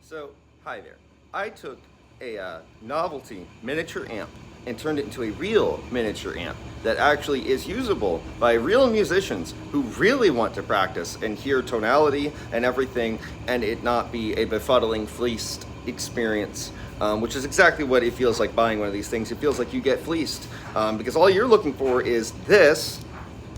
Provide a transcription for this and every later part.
So, hi there. I took a novelty miniature amp and turned it into a real miniature amp that actually is usable by real musicians who really want to practice and hear tonality and everything and it not be a befuddling, fleeced experience, which is exactly what it feels like buying one of these things. It feels like you get fleeced because all you're looking for is this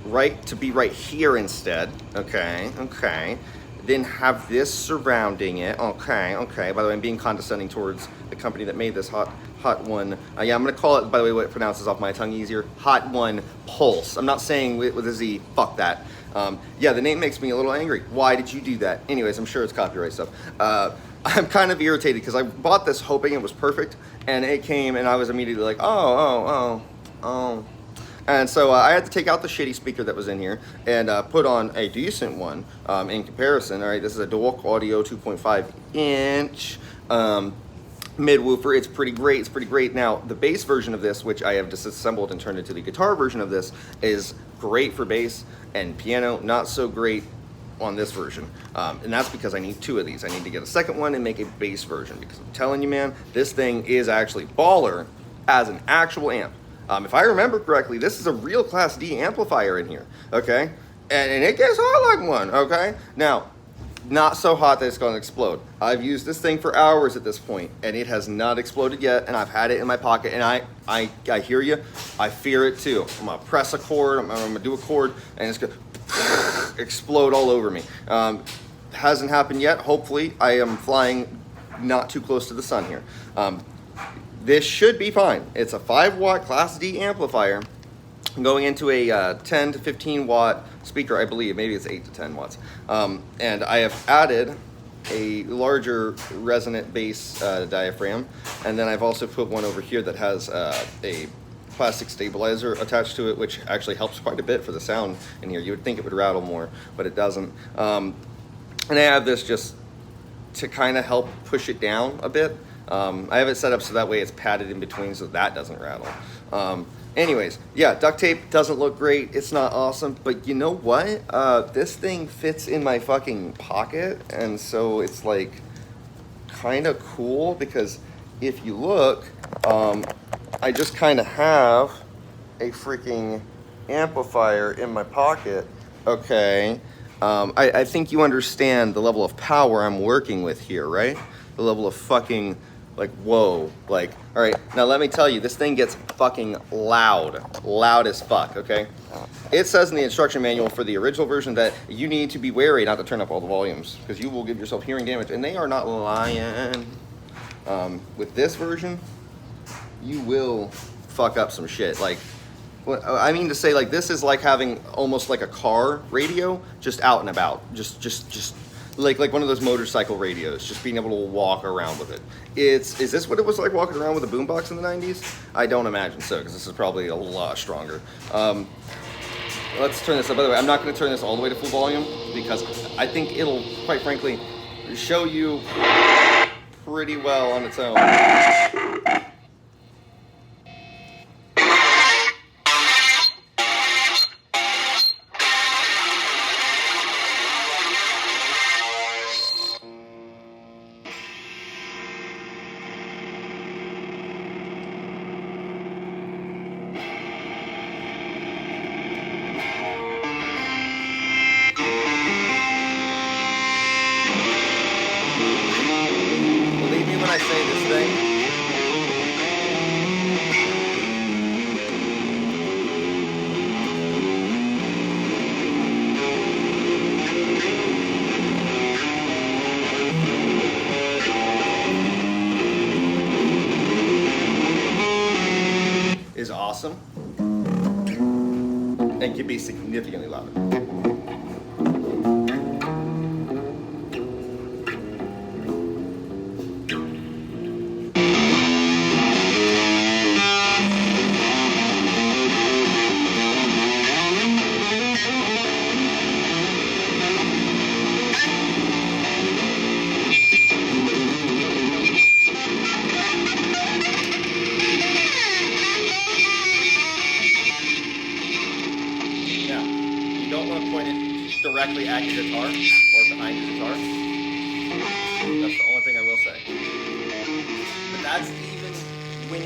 to be right here instead. Okay. Then have this surrounding it. Okay. By the way, I'm being condescending towards the company that made this Hotone. Yeah, I'm gonna call it, by the way, what it pronounces off my tongue easier. Hotone Pulze. I'm not saying with a Z. Fuck that. Yeah, the name makes me a little angry. Why did you do that? Anyways, I'm sure it's copyright stuff. I'm kind of irritated because I bought this hoping it was perfect, and it came, and I was immediately like, oh. And so I had to take out the shitty speaker that was in here and put on a decent one in comparison. All right, this is a Dual Audio 2.5 inch mid woofer. It's pretty great. Now, the bass version of this, which I have disassembled and turned into the guitar version of this, is great for bass and piano, not so great on this version. And that's because I need two of these. I need to get a second one and make a bass version because I'm telling you, man, this thing is actually baller as an actual amp. If I remember correctly, this is a real Class D amplifier in here, okay? And it gets hot like one, okay? Now, not so hot that it's gonna explode. I've used this thing for hours at this point, and it has not exploded yet, and I've had it in my pocket, and I hear you, I fear it too. I'm gonna press a chord, I'm gonna do a chord, and it's gonna explode all over me. Hasn't happened yet. Hopefully, I am flying not too close to the sun here. This should be fine. It's a 5-watt Class D amplifier going into a 10 to 15 watt speaker, I believe. Maybe it's 8 to 10 watts. And I have added a larger resonant bass diaphragm. And then I've also put one over here that has a plastic stabilizer attached to it, which actually helps quite a bit for the sound in here. You would think it would rattle more, but it doesn't. And I have this just to kind of help push it down a bit. I have it set up so that way it's padded in between so that doesn't rattle. Anyways, yeah, duct tape doesn't look great. It's not awesome, but you know what? This thing fits in my fucking pocket, and so it's like kind of cool because if you look, I just kind of have a freaking amplifier in my pocket. Okay. I think you understand the level of power I'm working with here, right? The level of fucking, like, whoa. Like, all right, now let me tell you, this thing gets fucking loud as fuck, okay? It says in the instruction manual for the original version that you need to be wary not to turn up all the volumes because you will give yourself hearing damage, and they are not lying. With this version, you will fuck up some shit. Like, what I mean to say, like, this is like having almost like a car radio just out and about, just like one of those motorcycle radios, just being able to walk around with it. Is this what it was like walking around with a boombox in the 90s? I don't imagine so, because this is probably a lot stronger. Let's turn this up. By the way, I'm not going to turn this all the way to full volume because I think it'll, quite frankly, show you pretty well on its own. Believe me when I say this thing is awesome and can be significantly louder. Don't want to point it directly at your guitar or behind your guitar. That's the only thing I will say.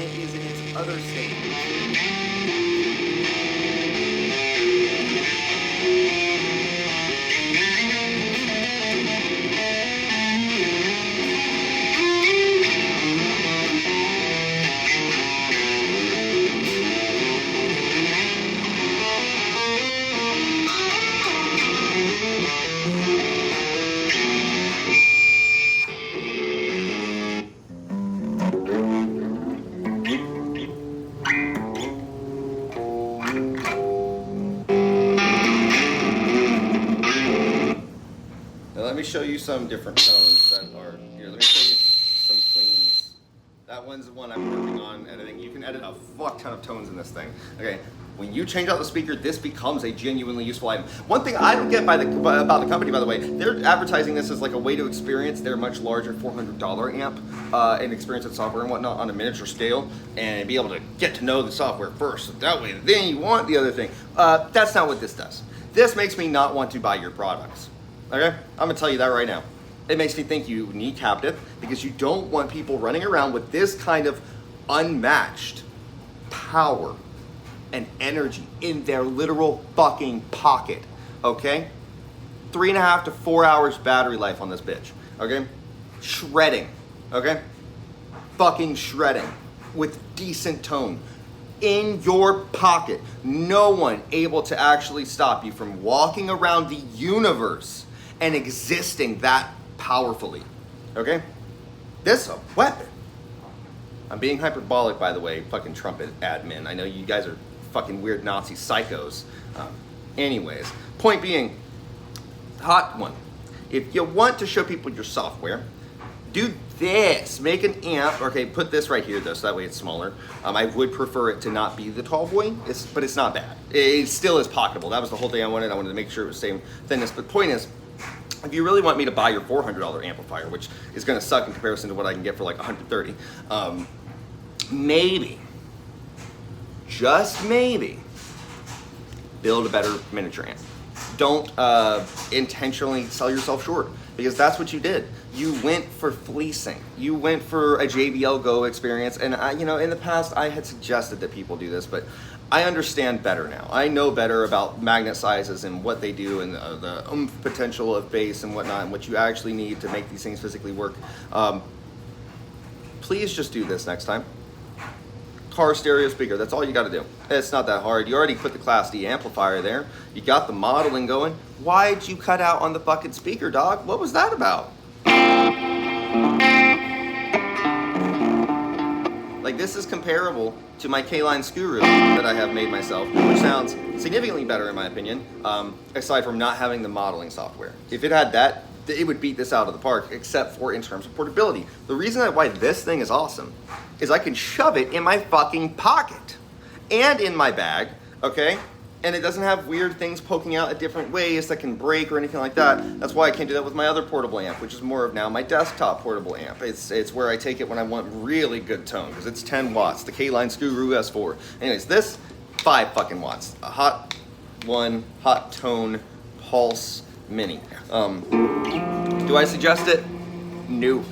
it is in its other state. Let me show you some different tones that are here. Let me show you some cleans. That one's the one I'm working on editing. You can edit a fuck ton of tones in this thing. Okay, when you change out the speaker, this becomes a genuinely useful item. One thing I don't get about the company, by the way, they're advertising this as like a way to experience their much larger $400 amp and experience its software and whatnot on a miniature scale and be able to get to know the software first. So that way, then you want the other thing. That's not what this does. This makes me not want to buy your products. Okay, I'm gonna tell you that right now. It makes me think you need captive because you don't want people running around with this kind of unmatched power and energy in their literal fucking pocket. Okay, 3.5 to 4 hours battery life on this bitch. Okay, shredding. Okay, fucking shredding with decent tone in your pocket. No one able to actually stop you from walking around the universe and existing that powerfully. Okay? This is a weapon. I'm being hyperbolic, by the way, fucking trumpet admin. I know you guys are fucking weird Nazi psychos. Anyways, point being, hot one. If you want to show people your software, do this. Make an amp. Okay, put this right here though, so that way it's smaller. I would prefer it to not be the tall boy, but it's not bad. It still is pocketable. That was the whole thing I wanted. I wanted to make sure it was the same thinness. But point is, if you really want me to buy your $400 amplifier, which is going to suck in comparison to what I can get for like $130, maybe, just maybe, build a better miniature amp. Don't intentionally sell yourself short, because that's what you did. You went for fleecing. You went for a JBL Go experience, and in the past I had suggested that people do this, but I understand better now. I know better about magnet sizes and what they do and the oomph potential of bass and whatnot and what you actually need to make these things physically work. Please just do this next time. Car stereo speaker, that's all you gotta do. It's not that hard. You already put the Class D amplifier there. You got the modeling going. Why'd you cut out on the fucking speaker, dog? What was that about? Like, this is comparable to my K-Line Skuru that I have made myself, which sounds significantly better in my opinion, aside from not having the modeling software. If it had that, it would beat this out of the park, except for in terms of portability. The reason why this thing is awesome is I can shove it in my fucking pocket and in my bag, okay? And it doesn't have weird things poking out at different ways that can break or anything like that. That's why I can't do that with my other portable amp, which is more of now my desktop portable amp. It's where I take it when I want really good tone, because it's 10 watts, the K-Line Skuru S4. Anyways, this, 5 fucking watts. A Hotone Pulze Mini. Do I suggest it? No.